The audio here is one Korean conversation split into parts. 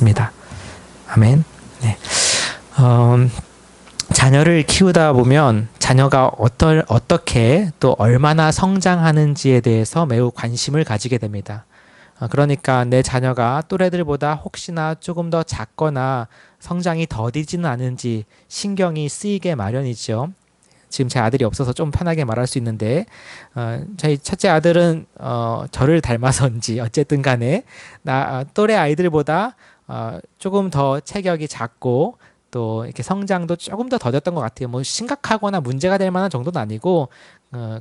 있습니다. 아멘. 네. 자녀를 키우다 보면 자녀가 어떻게 또 얼마나 성장하는지에 대해서 매우 관심을 가지게 됩니다. 그러니까 내 자녀가 또래들보다 혹시나 조금 더 작거나 성장이 더디지는 않은지 신경이 쓰이게 마련이죠. 지금 제 아들이 없어서 좀 편하게 말할 수 있는데 저희 첫째 아들은 저를 닮아서인지 어쨌든 간에 또래 아이들보다 조금 더 체격이 작고 또 이렇게 성장도 조금 더 더뎠던 것 같아요. 뭐 심각하거나 문제가 될 만한 정도는 아니고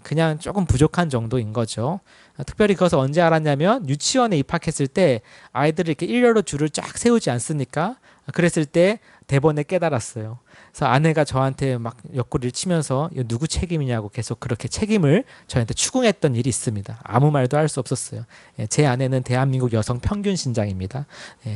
그냥 조금 부족한 정도인 거죠. 특별히 그것을 언제 알았냐면 유치원에 입학했을 때 아이들을 이렇게 일렬로 줄을 쫙 세우지 않습니까? 그랬을 때 대번에 깨달았어요. 그래서 아내가 저한테 막 옆구리를 치면서 이거 누구 책임이냐고 계속 그렇게 책임을 저한테 추궁했던 일이 있습니다. 아무 말도 할 수 없었어요. 제 아내는 대한민국 여성 평균 신장입니다.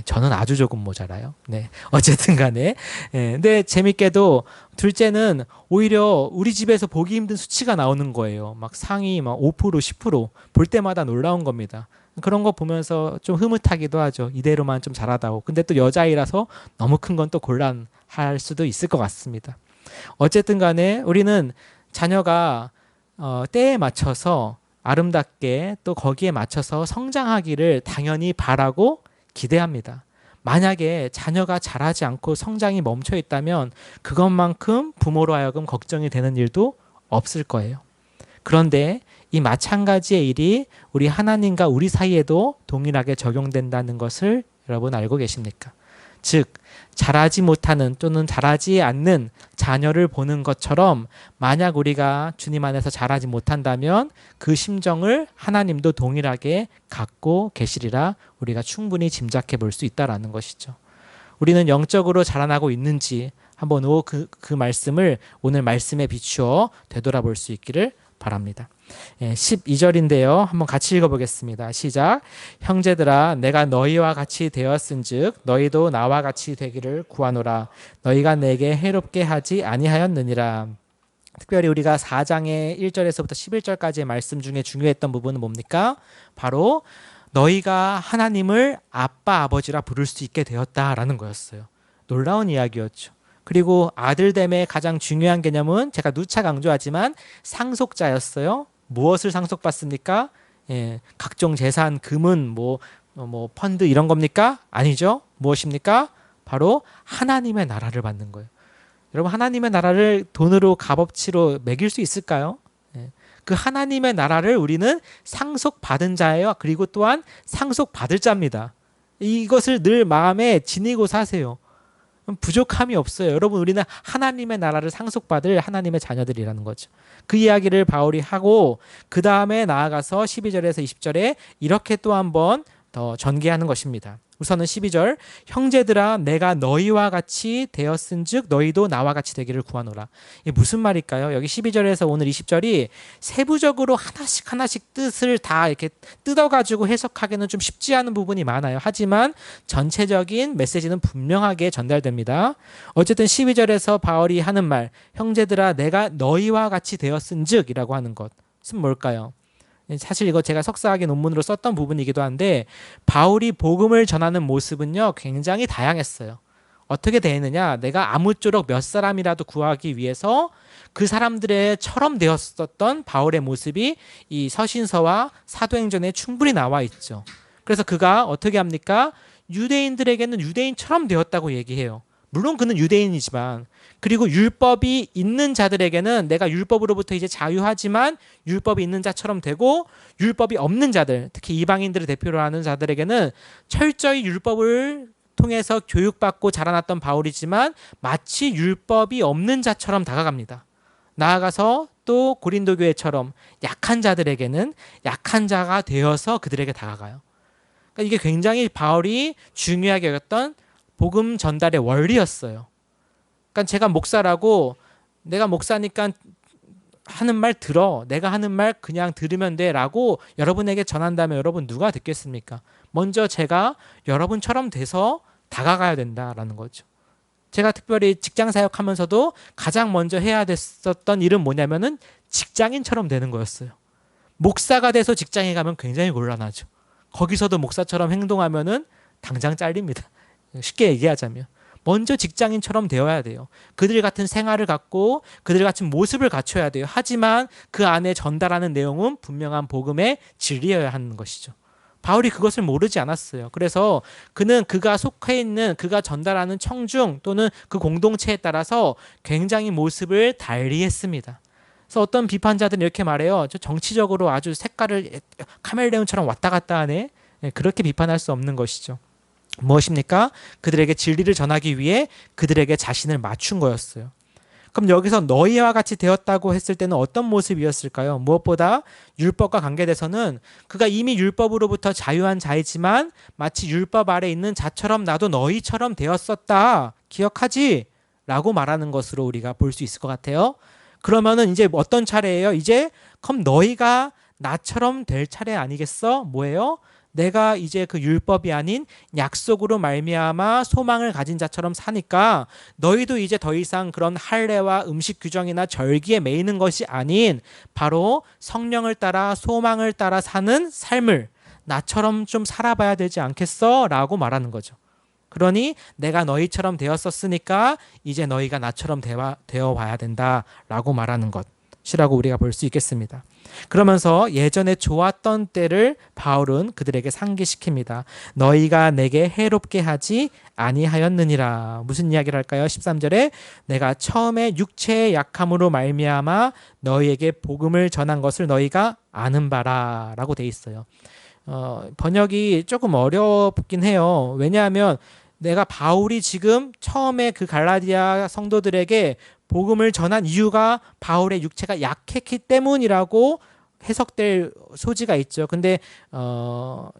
저는 아주 조금 모자라요. 네, 어쨌든 간에. 근데 재밌게도 둘째는 오히려 우리 집에서 보기 힘든 수치가 나오는 거예요. 막 상위 막 5%, 10%볼 때마다 놀라운 겁니다. 그런 거 보면서 좀 흐뭇하기도 하죠. 이대로만 좀 잘하다고. 근데 또 여자아이라서 너무 큰 건 또 곤란할 수도 있을 것 같습니다. 어쨌든 간에 우리는 자녀가 때에 맞춰서 아름답게 또 거기에 맞춰서 성장하기를 당연히 바라고 기대합니다. 만약에 자녀가 자라지 않고 성장이 멈춰 있다면 그것만큼 부모로 하여금 걱정이 되는 일도 없을 거예요. 그런데 이 마찬가지의 일이 우리 하나님과 우리 사이에도 동일하게 적용된다는 것을 여러분 알고 계십니까? 즉, 자라지 못하는 또는 자라지 않는 자녀를 보는 것처럼 만약 우리가 주님 안에서 자라지 못한다면 그 심정을 하나님도 동일하게 갖고 계시리라 우리가 충분히 짐작해 볼 수 있다라는 것이죠. 우리는 영적으로 자라나고 있는지 한번 그 말씀을 오늘 말씀에 비추어 되돌아볼 수 있기를 바랍니다. 12절인데요. 한번 같이 읽어보겠습니다. 시작. 형제들아 내가 너희와 같이 되었은즉 너희도 나와 같이 되기를 구하노라. 너희가 내게 해롭게 하지 아니하였느니라. 특별히 우리가 4장의 1절에서부터 11절까지의 말씀 중에 중요했던 부분은 뭡니까? 바로 너희가 하나님을 아빠 아버지라 부를 수 있게 되었다라는 거였어요. 놀라운 이야기였죠. 그리고 아들됨의 가장 중요한 개념은 제가 누차 강조하지만 상속자였어요. 무엇을 상속받습니까? 각종 재산, 금은 뭐 펀드 이런 겁니까? 아니죠. 무엇입니까? 바로 하나님의 나라를 받는 거예요. 여러분 하나님의 나라를 돈으로 값어치로 매길 수 있을까요? 그 하나님의 나라를 우리는 상속받은 자예요. 그리고 또한 상속받을 자입니다. 이것을 늘 마음에 지니고 사세요. 부족함이 없어요. 여러분 우리는 하나님의 나라를 상속받을 하나님의 자녀들이라는 거죠. 그 이야기를 바울이 하고 그 다음에 나아가서 12절에서 20절에 이렇게 또 한번 더 전개하는 것입니다. 우선은 12절 형제들아 내가 너희와 같이 되었은즉 너희도 나와 같이 되기를 구하노라. 이게 무슨 말일까요? 여기 12절에서 오늘 20절이 세부적으로 하나씩 뜻을 다 이렇게 뜯어가지고 해석하기는 좀 쉽지 않은 부분이 많아요. 하지만 전체적인 메시지는 분명하게 전달됩니다. 어쨌든 12절에서 바울이 하는 말 형제들아 내가 너희와 같이 되었은즉 이라고 하는 것은 뭘까요? 사실 이거 제가 석사학위 논문으로 썼던 부분이기도 한데 바울이 복음을 전하는 모습은요 굉장히 다양했어요. 어떻게 되느냐? 내가 아무쪼록 몇 사람이라도 구하기 위해서 그 사람들처럼 되었었던 바울의 모습이 이 서신서와 사도행전에 충분히 나와 있죠. 그래서 그가 어떻게 합니까? 유대인들에게는 유대인처럼 되었다고 얘기해요. 물론 그는 유대인이지만 그리고 율법이 있는 자들에게는 내가 율법으로부터 이제 자유하지만 율법이 있는 자처럼 되고 율법이 없는 자들 특히 이방인들을 대표로 하는 자들에게는 철저히 율법을 통해서 교육받고 자라났던 바울이지만 마치 율법이 없는 자처럼 다가갑니다. 나아가서 또 고린도 교회처럼 약한 자들에게는 약한 자가 되어서 그들에게 다가가요. 그러니까 이게 굉장히 바울이 중요하게 여겼던 복음 전달의 원리였어요. 그러니까 제가 목사라고 내가 목사니까 하는 말 들어. 내가 하는 말 그냥 들으면 돼 라고 여러분에게 전한다면 여러분 누가 듣겠습니까? 먼저 제가 여러분처럼 돼서 다가가야 된다라는 거죠. 제가 특별히 직장 사역하면서도 가장 먼저 해야 됐었던 일은 뭐냐면은 직장인처럼 되는 거였어요. 목사가 돼서 직장에 가면 굉장히 곤란하죠. 거기서도 목사처럼 행동하면은 당장 잘립니다. 쉽게 얘기하자면. 먼저 직장인처럼 되어야 돼요. 그들 같은 생활을 갖고 그들 같은 모습을 갖춰야 돼요. 하지만 그 안에 전달하는 내용은 분명한 복음의 진리여야 하는 것이죠. 바울이 그것을 모르지 않았어요. 그래서 그는 그가 속해 있는 그가 전달하는 청중 또는 그 공동체에 따라서 굉장히 모습을 달리했습니다. 그래서 어떤 비판자들은 이렇게 말해요. 저 정치적으로 아주 색깔을 카멜레온처럼 왔다 갔다 하네. 그렇게 비판할 수 없는 것이죠. 무엇입니까? 그들에게 진리를 전하기 위해 그들에게 자신을 맞춘 거였어요. 그럼 여기서 너희와 같이 되었다고 했을 때는 어떤 모습이었을까요? 무엇보다 율법과 관계돼서는 그가 이미 율법으로부터 자유한 자이지만 마치 율법 아래 있는 자처럼 나도 너희처럼 되었었다. 기억하지? 라고 말하는 것으로 우리가 볼 수 있을 것 같아요. 그러면은 이제 어떤 차례예요? 이제 그럼 너희가 나처럼 될 차례 아니겠어? 뭐예요? 내가 이제 그 율법이 아닌 약속으로 말미암아 소망을 가진 자처럼 사니까 너희도 이제 더 이상 그런 할례와 음식 규정이나 절기에 매이는 것이 아닌 바로 성령을 따라 소망을 따라 사는 삶을 나처럼 좀 살아봐야 되지 않겠어? 라고 말하는 거죠. 그러니 내가 너희처럼 되었었으니까 이제 너희가 나처럼 되어봐야 된다라고 말하는 것이라고 우리가 볼 수 있겠습니다. 그러면서 예전에 좋았던 때를 바울은 그들에게 상기시킵니다. 너희가 내게 해롭게 하지 아니하였느니라. 무슨 이야기를 할까요? 13절에 내가 처음에 육체의 약함으로 말미암아 너희에게 복음을 전한 것을 너희가 아는 바라 라고 돼 있어요. 번역이 조금 어렵긴 해요. 왜냐하면 내가 바울이 지금 처음에 그 갈라디아 성도들에게 복음을 전한 이유가 바울의 육체가 약했기 때문이라고 해석될 소지가 있죠. 근데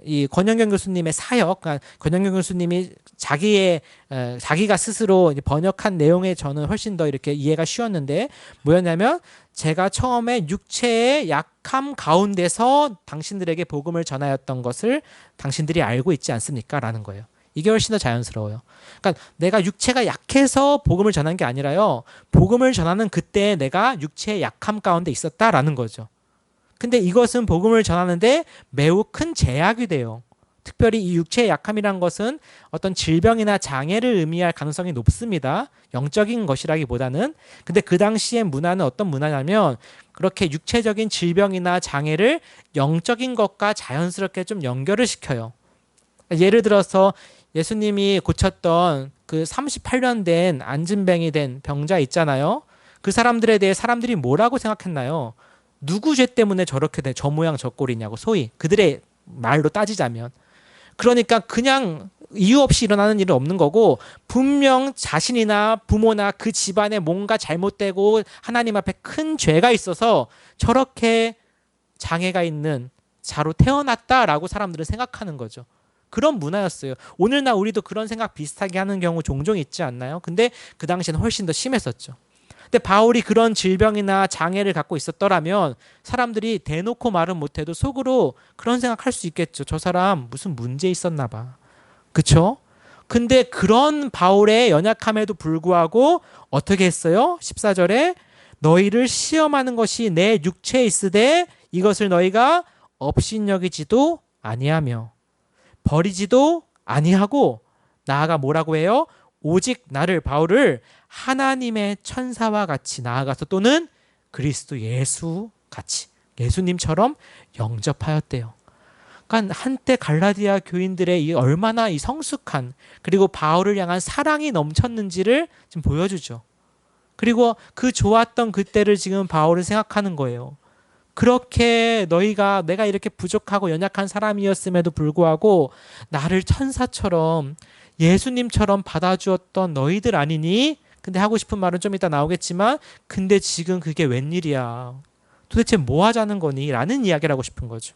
이 권영경 교수님의 사역, 그러니까 권영경 교수님이 자기가 스스로 번역한 내용에 저는 훨씬 더 이렇게 이해가 쉬웠는데 뭐였냐면 제가 처음에 육체의 약함 가운데서 당신들에게 복음을 전하였던 것을 당신들이 알고 있지 않습니까? 라는 거예요. 이게 훨씬 더 자연스러워요. 그러니까 내가 육체가 약해서 복음을 전한 게 아니라요. 복음을 전하는 그때 내가 육체의 약함 가운데 있었다라는 거죠. 근데 이것은 복음을 전하는데 매우 큰 제약이 돼요. 특별히 이 육체의 약함이란 것은 어떤 질병이나 장애를 의미할 가능성이 높습니다. 영적인 것이라기보다는. 근데 그 당시의 문화는 어떤 문화냐면 그렇게 육체적인 질병이나 장애를 영적인 것과 자연스럽게 좀 연결을 시켜요. 예를 들어서 예수님이 고쳤던 그 38년 된 안진뱅이 된 병자 있잖아요. 그 사람들에 대해 사람들이 뭐라고 생각했나요? 누구 죄 때문에 저렇게 돼? 저 모양 저 꼴이냐고 소위 그들의 말로 따지자면. 그러니까 그냥 이유 없이 일어나는 일은 없는 거고 분명 자신이나 부모나 그 집안에 뭔가 잘못되고 하나님 앞에 큰 죄가 있어서 저렇게 장애가 있는 자로 태어났다라고 사람들은 생각하는 거죠. 그런 문화였어요. 오늘날 우리도 그런 생각 비슷하게 하는 경우 종종 있지 않나요? 근데 그 당시에는 훨씬 더 심했었죠. 근데 바울이 그런 질병이나 장애를 갖고 있었더라면 사람들이 대놓고 말은 못해도 속으로 그런 생각할 수 있겠죠. 저 사람 무슨 문제 있었나 봐. 그렇죠? 근데 그런 바울의 연약함에도 불구하고 어떻게 했어요? 14절에 너희를 시험하는 것이 내 육체에 있으되 이것을 너희가 업신여기지도 아니하며 버리지도 아니하고 나아가 뭐라고 해요? 오직 나를 바울을 하나님의 천사와 같이 나아가서 또는 그리스도 예수 같이 예수님처럼 영접하였대요. 그러니까 한때 갈라디아 교인들의 이 얼마나 이 성숙한 그리고 바울을 향한 사랑이 넘쳤는지를 지금 보여주죠. 그리고 그 좋았던 그때를 지금 바울은 생각하는 거예요. 그렇게 내가 이렇게 부족하고 연약한 사람이었음에도 불구하고 나를 천사처럼 예수님처럼 받아주었던 너희들 아니니? 근데 하고 싶은 말은 좀 이따 나오겠지만 근데 지금 그게 웬일이야? 도대체 뭐 하자는 거니? 라는 이야기를 하고 싶은 거죠.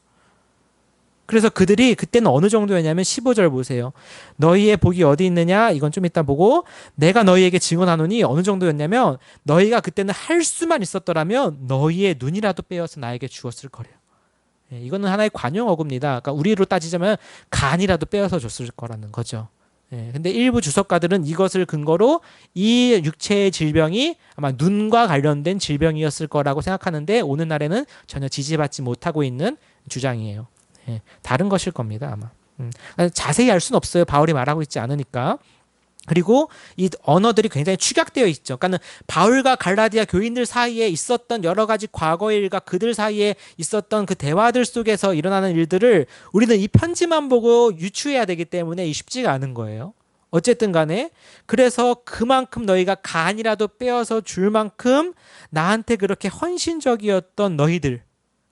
그래서 그들이 그때는 어느 정도였냐면 15절 보세요. 너희의 복이 어디 있느냐? 이건 좀 이따 보고 내가 너희에게 증언하노니 어느 정도였냐면 너희가 그때는 할 수만 있었더라면 너희의 눈이라도 빼어서 나에게 주었을 거래요. 이거는 하나의 관용 어구입니다. 그러니까 우리로 따지자면 간이라도 빼어서 줬을 거라는 거죠. 근데 일부 주석가들은 이것을 근거로 이 육체의 질병이 아마 눈과 관련된 질병이었을 거라고 생각하는데 오늘날에는 전혀 지지받지 못하고 있는 주장이에요. 다른 것일 겁니다, 아마. 자세히 알 수는 없어요. 바울이 말하고 있지 않으니까. 그리고 이 언어들이 굉장히 축약되어 있죠. 그러니까 바울과 갈라디아 교인들 사이에 있었던 여러 가지 과거의 일과 그들 사이에 있었던 그 대화들 속에서 일어나는 일들을 우리는 이 편지만 보고 유추해야 되기 때문에 쉽지가 않은 거예요. 어쨌든 간에 그래서 그만큼 너희가 간이라도 빼어서 줄 만큼 나한테 그렇게 헌신적이었던 너희들,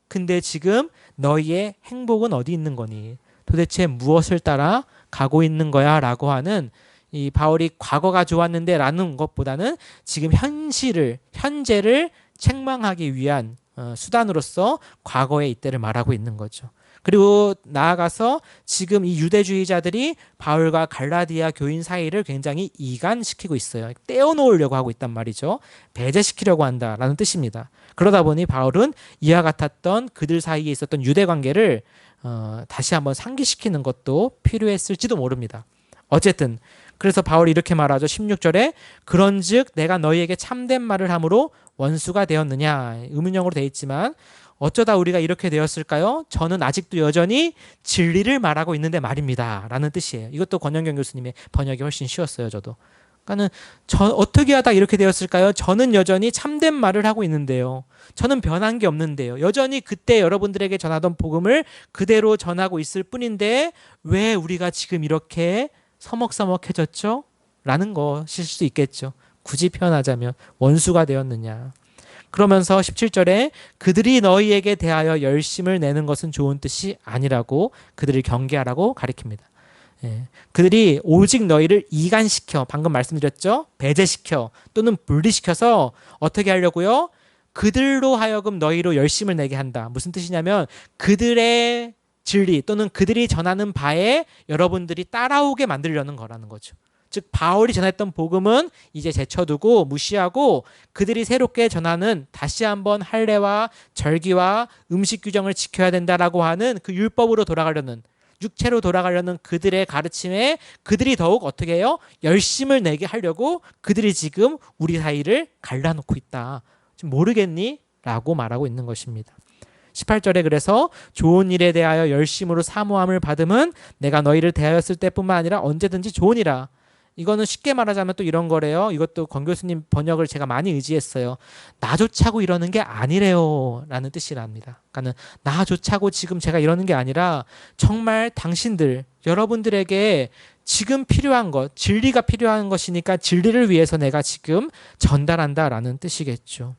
근데 지금 너희의 행복은 어디 있는 거니? 도대체 무엇을 따라 가고 있는 거야? 라고 하는, 이 바울이 과거가 좋았는데 라는 것보다는 지금 현재를 책망하기 위한 수단으로서 과거의 이때를 말하고 있는 거죠. 그리고 나아가서 지금 이 유대주의자들이 바울과 갈라디아 교인 사이를 굉장히 이간시키고 있어요. 떼어놓으려고 하고 있단 말이죠. 배제시키려고 한다라는 뜻입니다. 그러다 보니 바울은 이와 같았던 그들 사이에 있었던 유대 관계를 다시 한번 상기시키는 것도 필요했을지도 모릅니다. 어쨌든 그래서 바울이 이렇게 말하죠. 16절에 그런즉 내가 너희에게 참된 말을 함으로 원수가 되었느냐. 의문형으로 되어 있지만 어쩌다 우리가 이렇게 되었을까요? 저는 아직도 여전히 진리를 말하고 있는데 말입니다. 라는 뜻이에요. 이것도 권영경 교수님의 번역이 훨씬 쉬웠어요. 저도. 그러니까 어떻게 하다 이렇게 되었을까요? 저는 여전히 참된 말을 하고 있는데요. 저는 변한 게 없는데요. 여전히 그때 여러분들에게 전하던 복음을 그대로 전하고 있을 뿐인데 왜 우리가 지금 이렇게 서먹서먹해졌죠? 라는 것일 수 있겠죠. 굳이 표현하자면 원수가 되었느냐. 그러면서 17절에 그들이 너희에게 대하여 열심을 내는 것은 좋은 뜻이 아니라고 그들을 경계하라고 가리킵니다. 그들이 오직 너희를 이간시켜, 방금 말씀드렸죠? 배제시켜 또는 분리시켜서 어떻게 하려고요? 그들로 하여금 너희로 열심을 내게 한다. 무슨 뜻이냐면 그들의 진리 또는 그들이 전하는 바에 여러분들이 따라오게 만들려는 거라는 거죠. 즉 바울이 전했던 복음은 이제 제쳐두고 무시하고 그들이 새롭게 전하는 다시 한번 할례와 절기와 음식 규정을 지켜야 된다라고 하는 그 율법으로 돌아가려는, 육체로 돌아가려는 그들의 가르침에 그들이 더욱 어떻게 해요? 열심을 내게 하려고 그들이 지금 우리 사이를 갈라놓고 있다. 지금 모르겠니? 라고 말하고 있는 것입니다. 18절에 그래서 좋은 일에 대하여 열심으로 사모함을 받음은 내가 너희를 대하였을 때뿐만 아니라 언제든지 좋으니라. 이거는 쉽게 말하자면 또 이런 거래요. 이것도 권 교수님 번역을 제가 많이 의지했어요. 나 좋자고 이러는 게 아니래요 라는 뜻이랍니다. 그러니까 나 좋자고 지금 제가 이러는 게 아니라 정말 당신들, 여러분들에게 지금 필요한 것, 진리가 필요한 것이니까 진리를 위해서 내가 지금 전달한다라는 뜻이겠죠.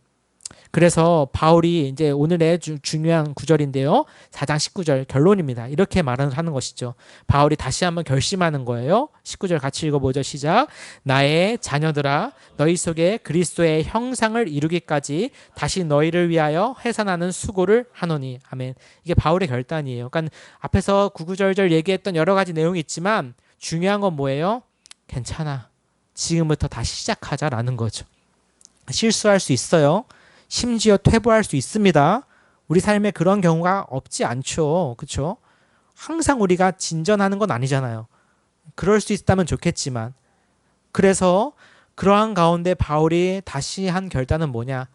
그래서 바울이 이제 오늘의 중요한 구절인데요. 4장 19절 결론입니다. 이렇게 말하는 것이죠. 바울이 다시 한번 결심하는 거예요. 19절 같이 읽어보죠. 시작. 나의 자녀들아 너희 속에 그리스도의 형상을 이루기까지 다시 너희를 위하여 회산하는 수고를 하노니. 아멘. 이게 바울의 결단이에요. 그러니까 앞에서 9구절절 얘기했던 여러 가지 내용이 있지만 중요한 건 뭐예요? 괜찮아. 지금부터 다시 시작하자라는 거죠. 실수할 수 있어요. 심지어 퇴보할 수 있습니다. 우리 삶에 그런 경우가 없지 않죠. 그렇죠? 항상 우리가 진전하는 건 아니잖아요. 그럴 수 있다면 좋겠지만 그래서 그러한 가운데 바울이 다시 한 결단은 뭐냐?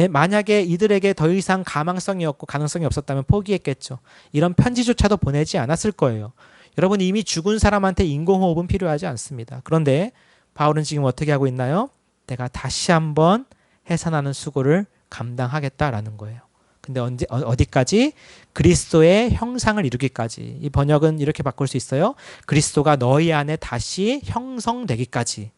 만약에 이들에게 더 이상 가망성이 없고 가능성이 없었다면 포기했겠죠. 이런 편지조차도 보내지 않았을 거예요. 여러분 이미 죽은 사람한테 인공호흡은 필요하지 않습니다. 그런데 바울은 지금 어떻게 하고 있나요? 내가 다시 한번 해산하는 수고를 감당하겠다라는 거예요. 근데 어디까지? 그리스도의 형상을 이루기까지. 이 번역은 이렇게 바꿀 수 있어요. 그리스도가 너희 안에 다시 형성되기까지.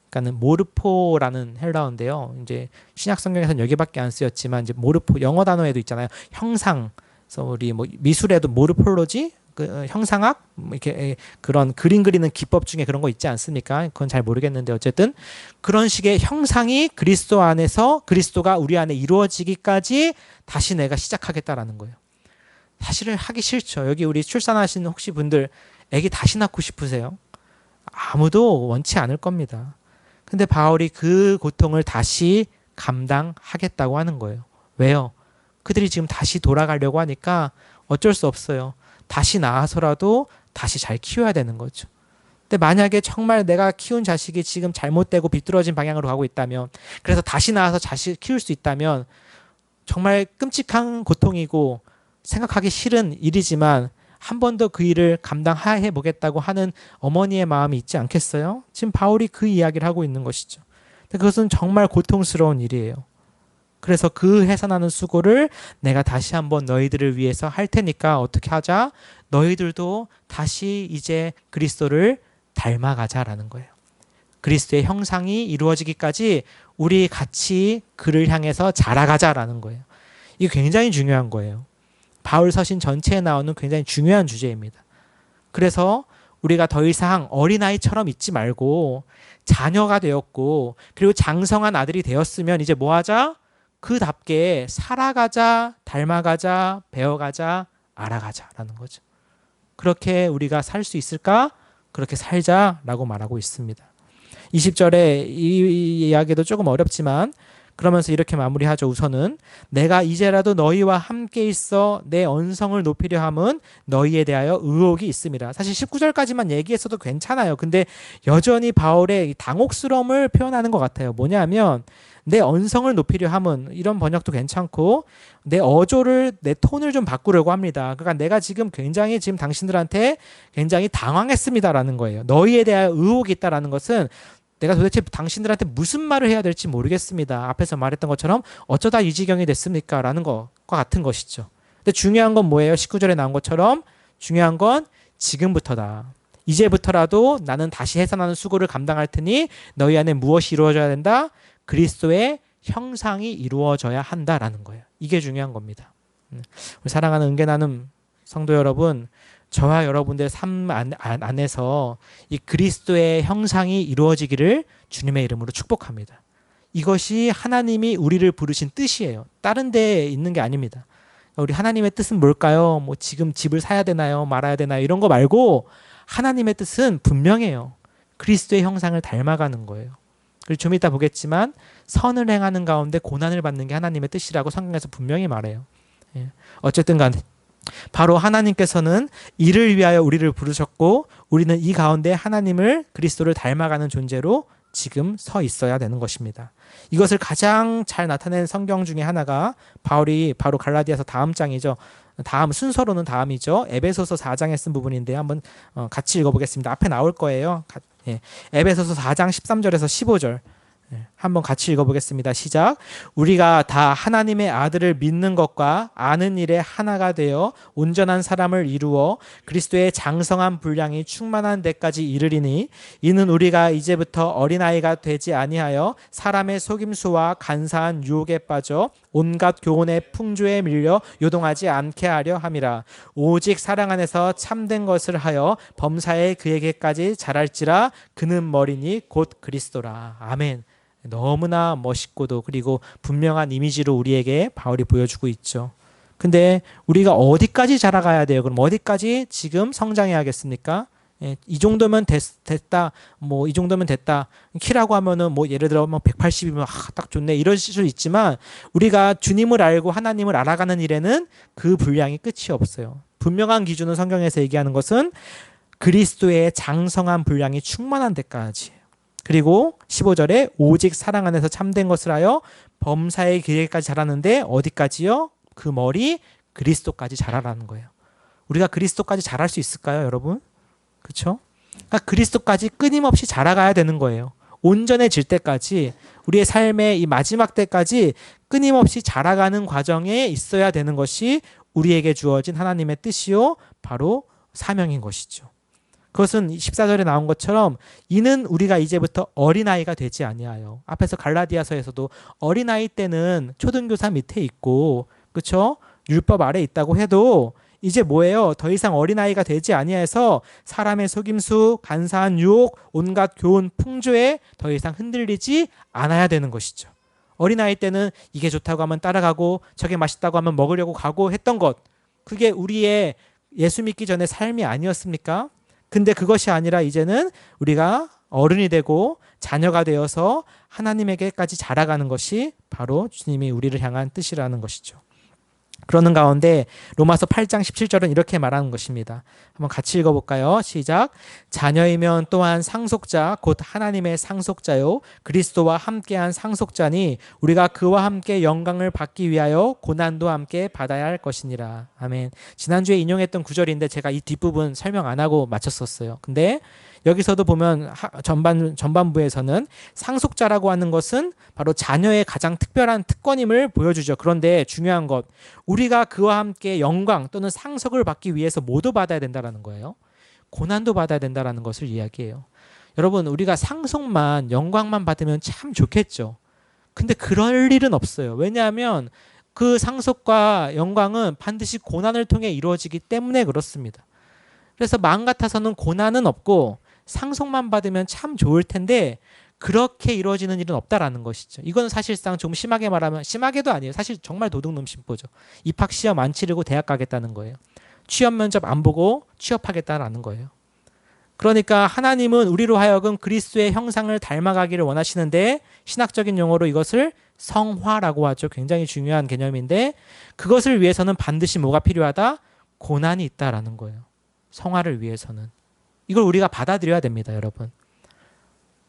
그러니까는 모르포라는 헬라어인데요. 이제 신약 성경에서는 여기밖에 안 쓰였지만 이제 모르포 영어 단어에도 있잖아요. 형상. 그래서 우리 뭐 미술에도 모르폴로지 그 형상학 이렇게 그런 그림 그리는 기법 중에 그런 거 있지 않습니까? 그건 잘 모르겠는데 어쨌든 그런 식의 형상이 그리스도 안에서 그리스도가 우리 안에 이루어지기까지 다시 내가 시작하겠다라는 거예요. 사실은 하기 싫죠. 여기 우리 출산하신 혹시 분들 아기 다시 낳고 싶으세요? 아무도 원치 않을 겁니다. 근데 바울이 그 고통을 다시 감당하겠다고 하는 거예요. 왜요? 그들이 지금 다시 돌아가려고 하니까 어쩔 수 없어요. 다시 낳아서라도 다시 잘 키워야 되는 거죠. 근데 만약에 정말 내가 키운 자식이 지금 잘못되고 비뚤어진 방향으로 가고 있다면, 그래서 다시 낳아서 자식 키울 수 있다면 정말 끔찍한 고통이고 생각하기 싫은 일이지만 한 번 더 그 일을 감당해 보겠다고 하는 어머니의 마음이 있지 않겠어요? 지금 바울이 그 이야기를 하고 있는 것이죠. 근데 그것은 정말 고통스러운 일이에요. 그래서 그 해산하는 수고를 내가 다시 한번 너희들을 위해서 할 테니까 어떻게 하자? 너희들도 다시 이제 그리스도를 닮아가자라는 거예요. 그리스도의 형상이 이루어지기까지 우리 같이 그를 향해서 자라가자라는 거예요. 이게 굉장히 중요한 거예요. 바울 서신 전체에 나오는 굉장히 중요한 주제입니다. 그래서 우리가 더 이상 어린아이처럼 있지 말고 자녀가 되었고 그리고 장성한 아들이 되었으면 이제 뭐 하자? 그답게 살아가자, 닮아가자, 배워가자, 알아가자라는 거죠. 그렇게 우리가 살 수 있을까? 그렇게 살자라고 말하고 있습니다. 20절에 이 이야기도 조금 어렵지만 그러면서 이렇게 마무리하죠. 우선은 내가 이제라도 너희와 함께 있어 내 언성을 높이려 함은 너희에 대하여 의혹이 있습니다. 사실 19절까지만 얘기했어도 괜찮아요. 근데 여전히 바울의 당혹스러움을 표현하는 것 같아요. 뭐냐면 내 언성을 높이려 함은 이런 번역도 괜찮고 내 어조를 내 톤을 좀 바꾸려고 합니다. 그러니까 내가 지금 굉장히 지금 당신들한테 굉장히 당황했습니다라는 거예요. 너희에 대하여 의혹이 있다라는 것은 내가 도대체 당신들한테 무슨 말을 해야 될지 모르겠습니다. 앞에서 말했던 것처럼 어쩌다 이 지경이 됐습니까? 라는 것과 같은 것이죠. 근데 중요한 건 뭐예요? 19절에 나온 것처럼 중요한 건 지금부터다. 이제부터라도 나는 다시 해산하는 수고를 감당할 테니 너희 안에 무엇이 이루어져야 된다? 그리스도의 형상이 이루어져야 한다라는 거예요. 이게 중요한 겁니다. 우리 사랑하는 은혜나눔 성도 여러분, 저와 여러분들의 삶 안에서 이 그리스도의 형상이 이루어지기를 주님의 이름으로 축복합니다. 이것이 하나님이 우리를 부르신 뜻이에요. 다른 데에 있는 게 아닙니다. 우리 하나님의 뜻은 뭘까요? 뭐 지금 집을 사야 되나요? 말아야 되나요? 이런 거 말고 하나님의 뜻은 분명해요. 그리스도의 형상을 닮아가는 거예요. 그리고 좀 이따 보겠지만 선을 행하는 가운데 고난을 받는 게 하나님의 뜻이라고 성경에서 분명히 말해요. 어쨌든 간에 바로 하나님께서는 이를 위하여 우리를 부르셨고 우리는 이 가운데 하나님을 그리스도를 닮아가는 존재로 지금 서 있어야 되는 것입니다. 이것을 가장 잘 나타낸 성경 중에 하나가 바울이 바로 갈라디아서 다음 장이죠. 다음 순서로는 다음이죠. 에베소서 4장에 쓴 부분인데 한번 같이 읽어보겠습니다. 앞에 나올 거예요. 에베소서 4장 13절에서 15절 한번 같이 읽어보겠습니다. 시작. 우리가 다 하나님의 아들을 믿는 것과 아는 일에 하나가 되어 온전한 사람을 이루어 그리스도의 장성한 분량이 충만한 데까지 이르리니 이는 우리가 이제부터 어린아이가 되지 아니하여 사람의 속임수와 간사한 유혹에 빠져 온갖 교훈의 풍조에 밀려 요동하지 않게 하려 함이라. 오직 사랑 안에서 참된 것을 하여 범사에 그에게까지 자랄지라. 그는 머리니 곧 그리스도라. 아멘. 너무나 멋있고도 그리고 분명한 이미지로 우리에게 바울이 보여주고 있죠. 근데 우리가 어디까지 자라가야 돼요? 그럼 어디까지 지금 성장해야겠습니까? 이 정도면 됐다. 뭐 이 정도면 됐다. 키라고 하면은 뭐 예를 들어 180이면 딱 좋네. 이럴 수 있지만 우리가 주님을 알고 하나님을 알아가는 일에는 그 분량이 끝이 없어요. 분명한 기준은 성경에서 얘기하는 것은 그리스도의 장성한 분량이 충만한 데까지. 그리고 15절에 오직 사랑 안에서 참된 것을 하여 범사의 길에까지 자라는데 어디까지요? 그 머리 그리스도까지 자라라는 거예요. 우리가 그리스도까지 자랄 수 있을까요, 여러분? 그렇죠? 그러니까 그리스도까지 끊임없이 자라가야 되는 거예요. 온전해질 때까지 우리의 삶의 이 마지막 때까지 끊임없이 자라가는 과정에 있어야 되는 것이 우리에게 주어진 하나님의 뜻이요 바로 사명인 것이죠. 그것은 14절에 나온 것처럼 이는 우리가 이제부터 어린아이가 되지 아니하여. 앞에서 갈라디아서에서도 어린아이 때는 초등교사 밑에 있고 그렇죠? 율법 아래 있다고 해도 이제 뭐예요? 더 이상 어린아이가 되지 아니하여서 사람의 속임수, 간사한 유혹, 온갖 교훈, 풍조에 더 이상 흔들리지 않아야 되는 것이죠. 어린아이 때는 이게 좋다고 하면 따라가고 저게 맛있다고 하면 먹으려고 가고 했던 것. 그게 우리의 예수 믿기 전의 삶이 아니었습니까? 근데 그것이 아니라 이제는 우리가 어른이 되고 자녀가 되어서 하나님에게까지 자라가는 것이 바로 주님이 우리를 향한 뜻이라는 것이죠. 그러는 가운데 로마서 8장 17절은 이렇게 말하는 것입니다. 한번 같이 읽어볼까요? 시작. 자녀이면 또한 상속자 곧 하나님의 상속자요 그리스도와 함께한 상속자니 우리가 그와 함께 영광을 받기 위하여 고난도 함께 받아야 할 것이니라. 아멘. 지난주에 인용했던 구절인데 제가 이 뒷부분 설명 안 하고 마쳤었어요. 근데 여기서도 보면 전반부에서는 상속자라고 하는 것은 바로 자녀의 가장 특별한 특권임을 보여주죠. 그런데 중요한 것, 우리가 그와 함께 영광 또는 상속을 받기 위해서 뭐도 받아야 된다는 거예요. 고난도 받아야 된다는 것을 이야기해요. 여러분, 우리가 상속만 영광만 받으면 참 좋겠죠. 근데 그럴 일은 없어요. 왜냐하면 그 상속과 영광은 반드시 고난을 통해 이루어지기 때문에 그렇습니다. 그래서 마음 같아서는 고난은 없고 상속만 받으면 참 좋을 텐데 그렇게 이루어지는 일은 없다라는 것이죠. 이건 사실상 좀 심하게 말하면, 심하게도 아니에요. 사실 정말 도둑놈 심보죠. 입학 시험 안 치르고 대학 가겠다는 거예요. 취업 면접 안 보고 취업하겠다는 거예요. 그러니까 하나님은 우리로 하여금 그리스도의 형상을 닮아가기를 원하시는데, 신학적인 용어로 이것을 성화라고 하죠. 굉장히 중요한 개념인데, 그것을 위해서는 반드시 뭐가 필요하다? 고난이 있다라는 거예요. 성화를 위해서는. 이걸 우리가 받아들여야 됩니다, 여러분.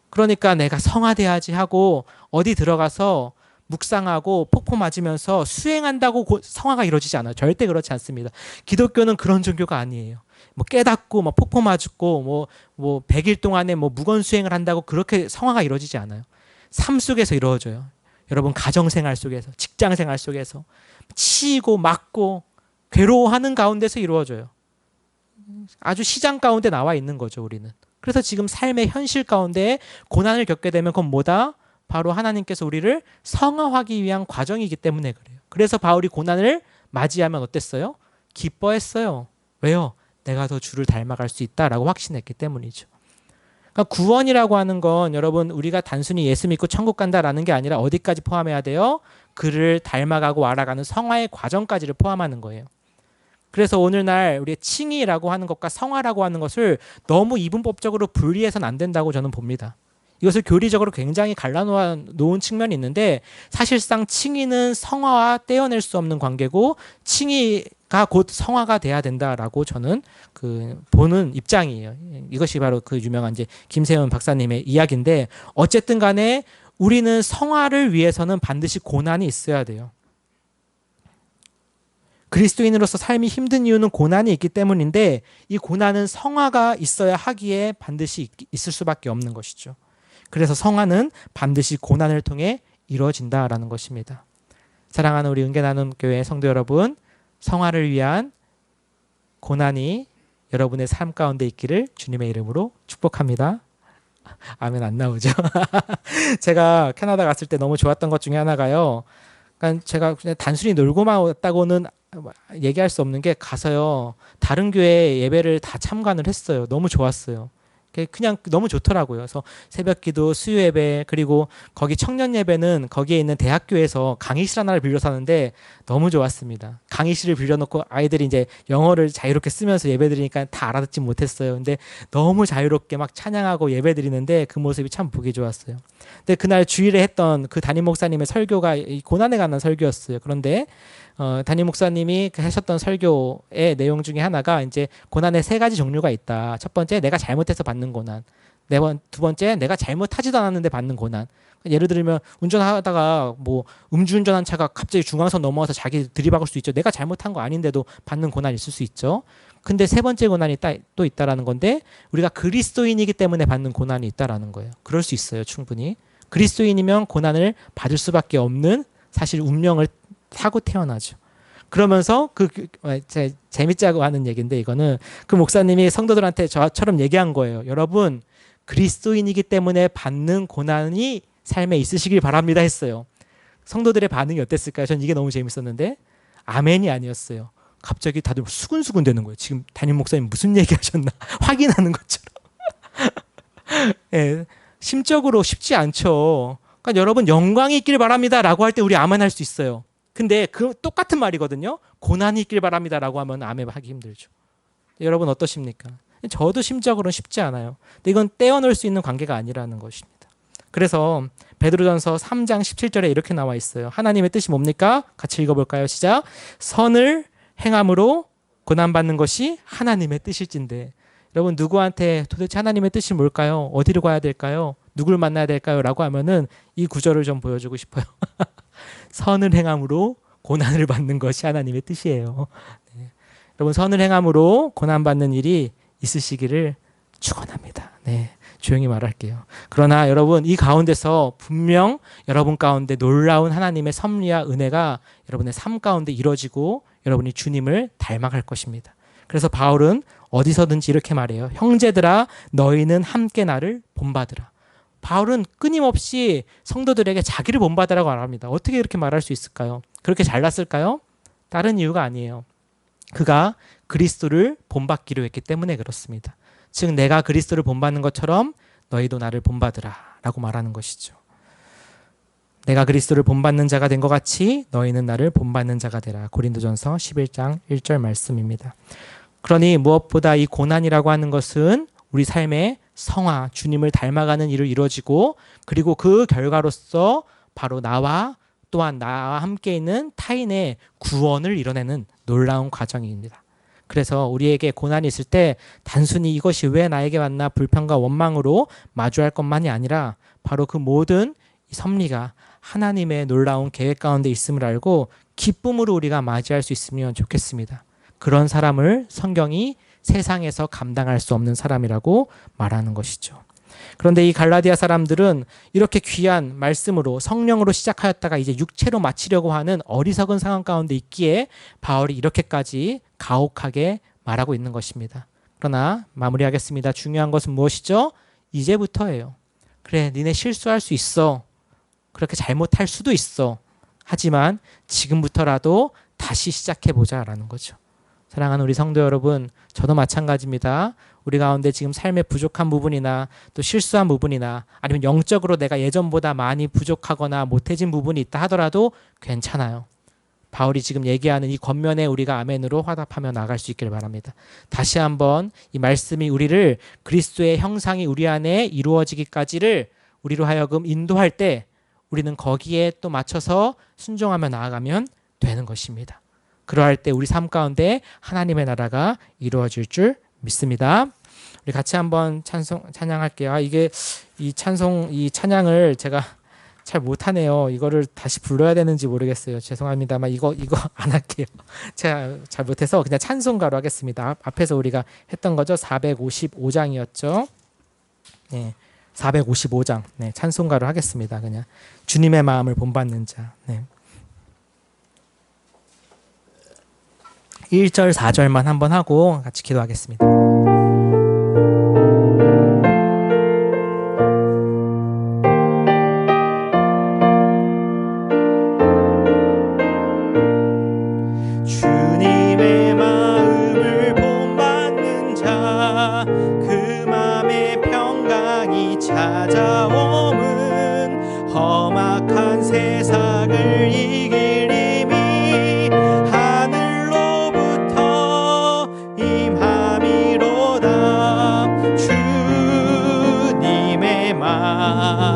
그러니까 내가 성화돼야지 하고 어디 들어가서 묵상하고 폭포 맞으면서 수행한다고 성화가 이루어지지 않아요. 절대 그렇지 않습니다. 기독교는 그런 종교가 아니에요. 뭐 깨닫고 뭐 폭포 맞고 뭐 100일 동안에 뭐 무건 수행을 한다고 그렇게 성화가 이루어지지 않아요. 삶 속에서 이루어져요. 여러분, 가정생활 속에서, 직장생활 속에서 치이고 맞고 괴로워하는 가운데서 이루어져요. 아주 시장 가운데 나와 있는 거죠, 우리는. 그래서 지금 삶의 현실 가운데 고난을 겪게 되면 그건 뭐다? 바로 하나님께서 우리를 성화하기 위한 과정이기 때문에 그래요. 그래서 바울이 고난을 맞이하면 어땠어요? 기뻐했어요. 왜요? 내가 더 주를 닮아갈 수 있다라고 확신했기 때문이죠. 그러니까 구원이라고 하는 건 여러분, 우리가 단순히 예수 믿고 천국 간다라는 게 아니라 어디까지 포함해야 돼요? 그를 닮아가고 알아가는 성화의 과정까지를 포함하는 거예요. 그래서 오늘날 우리의 칭의라고 하는 것과 성화라고 하는 것을 너무 이분법적으로 분리해서는 안 된다고 저는 봅니다. 이것을 교리적으로 굉장히 갈라놓은 측면이 있는데, 사실상 칭의는 성화와 떼어낼 수 없는 관계고 칭의가 곧 성화가 돼야 된다라고 저는 보는 입장이에요. 이것이 바로 그 유명한 이제 김세현 박사님의 이야기인데, 어쨌든 간에 우리는 성화를 위해서는 반드시 고난이 있어야 돼요. 그리스도인으로서 삶이 힘든 이유는 고난이 있기 때문인데, 이 고난은 성화가 있어야 하기에 반드시 있을 수밖에 없는 것이죠. 그래서 성화는 반드시 고난을 통해 이루어진다라는 것입니다. 사랑하는 우리 은혜나눔교회 성도 여러분, 성화를 위한 고난이 여러분의 삶 가운데 있기를 주님의 이름으로 축복합니다. 아멘 안 나오죠? 제가 캐나다 갔을 때 너무 좋았던 것 중에 하나가요. 그러니까 제가 그냥 단순히 놀고만 왔다고는 얘기할 수 없는 게, 가서요 다른 교회 예배를 다 참관을 했어요. 너무 좋았어요. 그냥 너무 좋더라고요. 그래서 새벽기도, 수요 예배, 그리고 거기 청년 예배는 거기에 있는 대학교에서 강의실 하나를 빌려서 하는데 너무 좋았습니다. 강의실을 빌려놓고 아이들이 이제 영어를 자유롭게 쓰면서 예배 드리니까 다 알아듣지 못했어요. 근데 너무 자유롭게 막 찬양하고 예배 드리는데 그 모습이 참 보기 좋았어요. 근데 그날 주일에 했던 그 담임 목사님의 설교가 이 고난에 관한 설교였어요. 그런데 담임 목사님이 하셨던 설교의 내용 중에 하나가 이제 고난의 세 가지 종류가 있다. 첫 번째, 내가 잘못해서 받는 고난. 두 번째, 내가 잘못하지도 않았는데 받는 고난. 예를 들면 운전하다가 뭐 음주운전한 차가 갑자기 중앙선 넘어와서 자기 들이박을 수 있죠. 내가 잘못한 거 아닌데도 받는 고난이 있을 수 있죠. 근데 세 번째 고난이 또 있다라는 건데, 우리가 그리스도인이기 때문에 받는 고난이 있다라는 거예요. 그럴 수 있어요, 충분히. 그리스도인이면 고난을 받을 수밖에 없는 사실 운명을 타고 태어나죠. 그러면서 재밌자고 하는 얘기인데, 이거는 그 목사님이 성도들한테 저처럼 얘기한 거예요. 여러분, 그리스도인이기 때문에 받는 고난이 삶에 있으시길 바랍니다 했어요. 성도들의 반응이 어땠을까요? 전 이게 너무 재밌었는데 아멘이 아니었어요. 갑자기 다들 수근수근 되는 거예요. 지금 담임 목사님 무슨 얘기 하셨나 확인하는 것처럼. 네, 심적으로 쉽지 않죠. 그러니까 여러분, 영광이 있길 바랍니다 라고 할 때 우리 아멘 할 수 있어요. 근데 그 똑같은 말이거든요. 고난이 있길 바랍니다 라고 하면 아멘 하기 힘들죠. 여러분 어떠십니까? 저도 심적으로는 쉽지 않아요. 근데 이건 떼어놓을 수 있는 관계가 아니라는 것입니다. 그래서 베드로전서 3장 17절에 이렇게 나와 있어요. 하나님의 뜻이 뭡니까? 같이 읽어볼까요? 시작. 선을 행함으로 고난받는 것이 하나님의 뜻일진데. 여러분, 누구한테 도대체 하나님의 뜻이 뭘까요? 어디로 가야 될까요? 누굴 만나야 될까요? 라고 하면은 이 구절을 좀 보여주고 싶어요. 선을 행함으로 고난을 받는 것이 하나님의 뜻이에요. 네. 여러분, 선을 행함으로 고난받는 일이 있으시기를 축원합니다. 네, 조용히 말할게요. 그러나 여러분, 이 가운데서 분명 여러분 가운데 놀라운 하나님의 섭리와 은혜가 여러분의 삶 가운데 이루어지고 여러분이 주님을 닮아갈 것입니다. 그래서 바울은 어디서든지 이렇게 말해요. 형제들아, 너희는 함께 나를 본받으라. 바울은 끊임없이 성도들에게 자기를 본받으라고 말합니다. 어떻게 이렇게 말할 수 있을까요? 그렇게 잘났을까요? 다른 이유가 아니에요. 그가 그리스도를 본받기로 했기 때문에 그렇습니다. 즉, 내가 그리스도를 본받는 것처럼 너희도 나를 본받으라 라고 말하는 것이죠. 내가 그리스도를 본받는 자가 된 것 같이 너희는 나를 본받는 자가 되라. 고린도전서 11장 1절 말씀입니다. 그러니 무엇보다 이 고난이라고 하는 것은 우리 삶의 성화, 주님을 닮아가는 일을 이루어지고, 그리고 그 결과로서 바로 나와 또한 나와 함께 있는 타인의 구원을 이뤄내는 놀라운 과정입니다. 그래서 우리에게 고난이 있을 때 단순히 이것이 왜 나에게 왔나 불평과 원망으로 마주할 것만이 아니라 바로 그 모든 섭리가 하나님의 놀라운 계획 가운데 있음을 알고 기쁨으로 우리가 맞이할 수 있으면 좋겠습니다. 그런 사람을 성경이 세상에서 감당할 수 없는 사람이라고 말하는 것이죠. 그런데 이 갈라디아 사람들은 이렇게 귀한 말씀으로 성령으로 시작하였다가 이제 육체로 마치려고 하는 어리석은 상황 가운데 있기에 바울이 이렇게까지 가혹하게 말하고 있는 것입니다. 그러나 마무리하겠습니다. 중요한 것은 무엇이죠? 이제부터예요. 그래, 니네 실수할 수 있어. 그렇게 잘못할 수도 있어. 하지만 지금부터라도 다시 시작해보자 라는 거죠. 사랑하는 우리 성도 여러분, 저도 마찬가지입니다. 우리 가운데 지금 삶에 부족한 부분이나 또 실수한 부분이나 아니면 영적으로 내가 예전보다 많이 부족하거나 못해진 부분이 있다 하더라도 괜찮아요. 바울이 지금 얘기하는 이 겉면에 우리가 아멘으로 화답하며 나갈 수 있기를 바랍니다. 다시 한번 이 말씀이 우리를 그리스도의 형상이 우리 안에 이루어지기까지를 우리로 하여금 인도할 때 우리는 거기에 또 맞춰서 순종하며 나아가면 되는 것입니다. 그러할 때 우리 삶 가운데 하나님의 나라가 이루어질 줄 믿습니다. 우리 같이 한번 찬양할게요. 이게 이 찬양을 제가 잘 못하네요. 이거를 다시 불러야 되는지 모르겠어요. 죄송합니다만 이거 안 할게요. 제가 잘 못해서 그냥 찬송가로 하겠습니다. 앞에서 우리가 했던 거죠. 455장이었죠. 네, 455장. 네, 찬송가로 하겠습니다. 그냥 주님의 마음을 본받는 자. 네. 1절, 4절만 한번 하고 같이 기도하겠습니다. 주님의 마음을 본받는 자, 그 맘에 평강이 찾아옴은 험악한 세상을 이길 힘이 임함이로다. 주님의 마음